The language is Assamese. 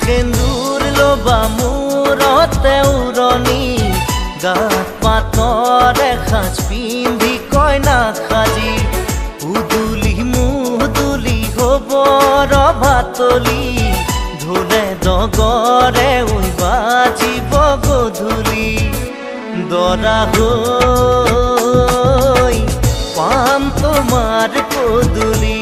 সেন্দুৰ লবা মূৰতে উৰণি গাত পাতৰ এসাঁজ পিন্ধি কইনা সাজি উদুলি মুদুলি হবৰ ভাতলি ঢোলে ডগৰে বাজিব গধূলি দৰা হৈ পাম তোমাৰ পদূলি